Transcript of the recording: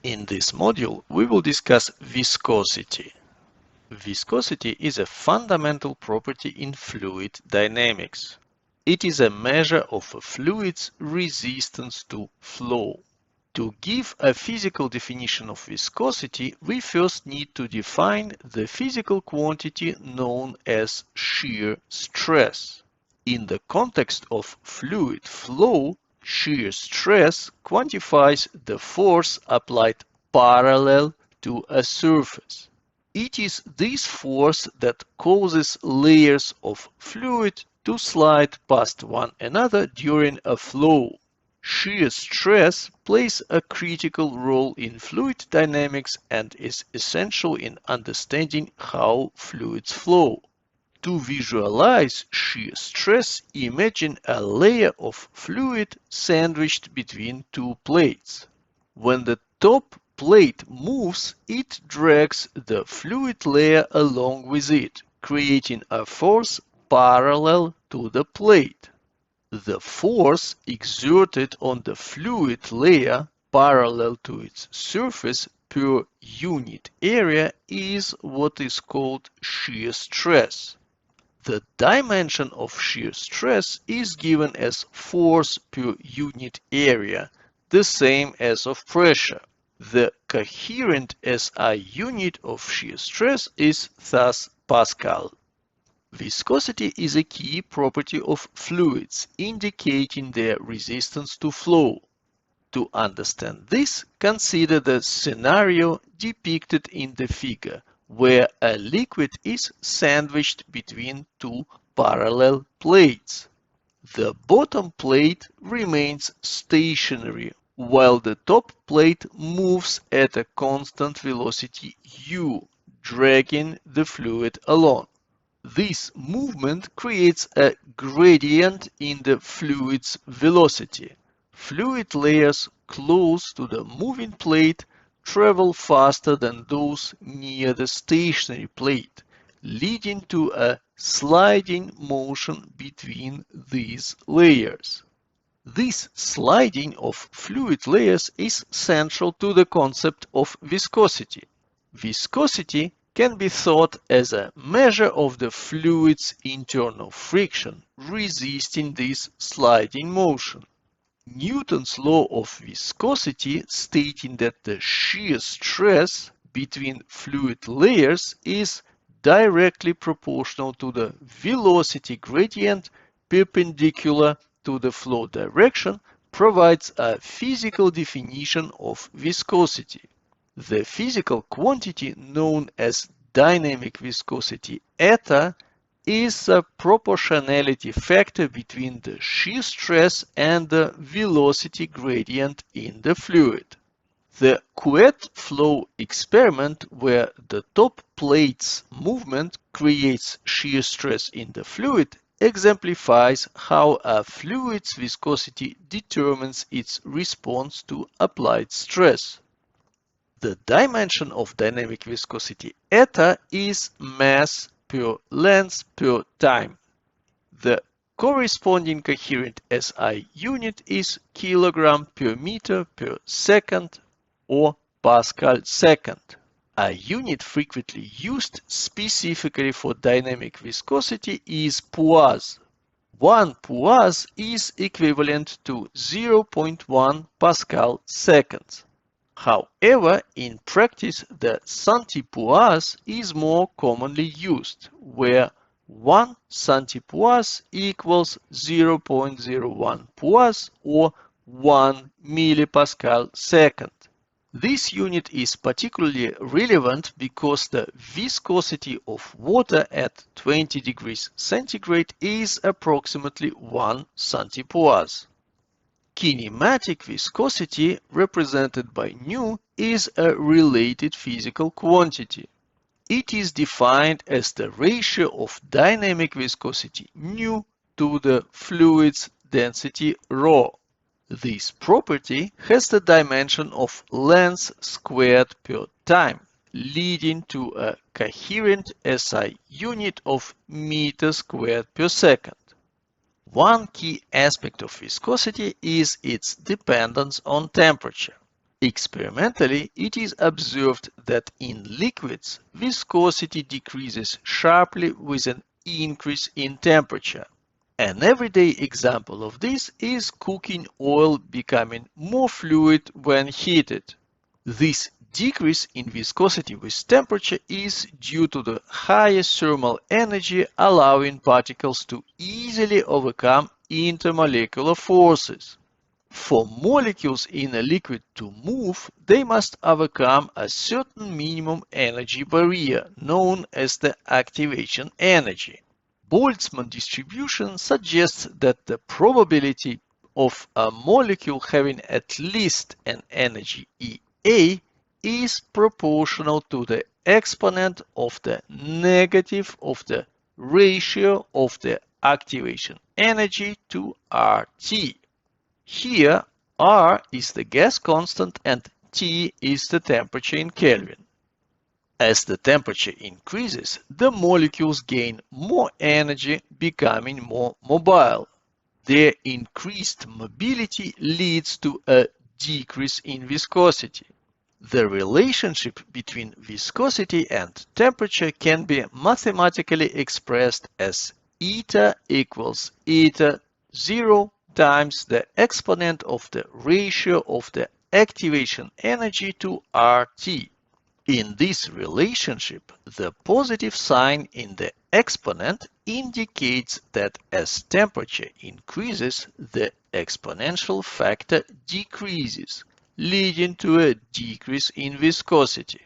In this module, we will discuss viscosity. Viscosity is a fundamental property in fluid dynamics. It is a measure of a fluid's resistance to flow. To give a physical definition of viscosity, we first need to define the physical quantity known as shear stress. In the context of fluid flow, shear stress quantifies the force applied parallel to a surface. It is this force that causes layers of fluid to slide past one another during a flow. Shear stress plays a critical role in fluid dynamics and is essential in understanding how fluids flow. To visualize shear stress, imagine a layer of fluid sandwiched between two plates. When the top plate moves, it drags the fluid layer along with it, creating a force parallel to the plate. The force exerted on the fluid layer parallel to its surface per unit area is what is called shear stress. The dimension of shear stress is given as force per unit area, the same as of pressure. The coherent SI unit of shear stress is thus Pascal. Viscosity is a key property of fluids, indicating their resistance to flow. To understand this, consider the scenario depicted in the figure, where a liquid is sandwiched between two parallel plates. The bottom plate remains stationary, while the top plate moves at a constant velocity u, dragging the fluid along. This movement creates a gradient in the fluid's velocity. Fluid layers close to the moving plate travel faster than those near the stationary plate, leading to a sliding motion between these layers. This sliding of fluid layers is central to the concept of viscosity. Viscosity can be thought as a measure of the fluid's internal friction resisting this sliding motion. Newton's law of viscosity, stating that the shear stress between fluid layers is directly proportional to the velocity gradient perpendicular to the flow direction, provides a physical definition of viscosity. The physical quantity known as dynamic viscosity eta is a proportionality factor between the shear stress and the velocity gradient in the fluid. The Couette flow experiment, where the top plate's movement creates shear stress in the fluid, exemplifies how a fluid's viscosity determines its response to applied stress. The dimension of dynamic viscosity eta is mass per length per time. The corresponding coherent SI unit is kilogram per meter per second or Pascal second. A unit frequently used specifically for dynamic viscosity is Poise. 1 Poise is equivalent to 0.1 Pascal seconds. However, in practice, the centipoise is more commonly used, where 1 centipoise equals 0.01 poise or 1 millipascal second. This unit is particularly relevant because the viscosity of water at 20 degrees centigrade is approximately 1 centipoise. Kinematic viscosity, represented by nu, is a related physical quantity. It is defined as the ratio of dynamic viscosity nu to the fluid's density ρ. This property has the dimension of length squared per time, leading to a coherent SI unit of meter squared per second. One key aspect of viscosity is its dependence on temperature. Experimentally, it is observed that in liquids, viscosity decreases sharply with an increase in temperature. An everyday example of this is cooking oil becoming more fluid when heated. This decrease in viscosity with temperature is due to the higher thermal energy allowing particles to easily overcome intermolecular forces. For molecules in a liquid to move, they must overcome a certain minimum energy barrier known as the activation energy. Boltzmann distribution suggests that the probability of a molecule having at least an energy EA is proportional to the exponent of the negative of the ratio of the activation energy to RT. Here, R is the gas constant and T is the temperature in Kelvin. As the temperature increases, the molecules gain more energy, becoming more mobile. Their increased mobility leads to a decrease in viscosity. The relationship between viscosity and temperature can be mathematically expressed as eta equals eta 0 times the exponent of the ratio of the activation energy to RT. In this relationship, the positive sign in the exponent indicates that as temperature increases, the exponential factor decreases, leading to a decrease in viscosity.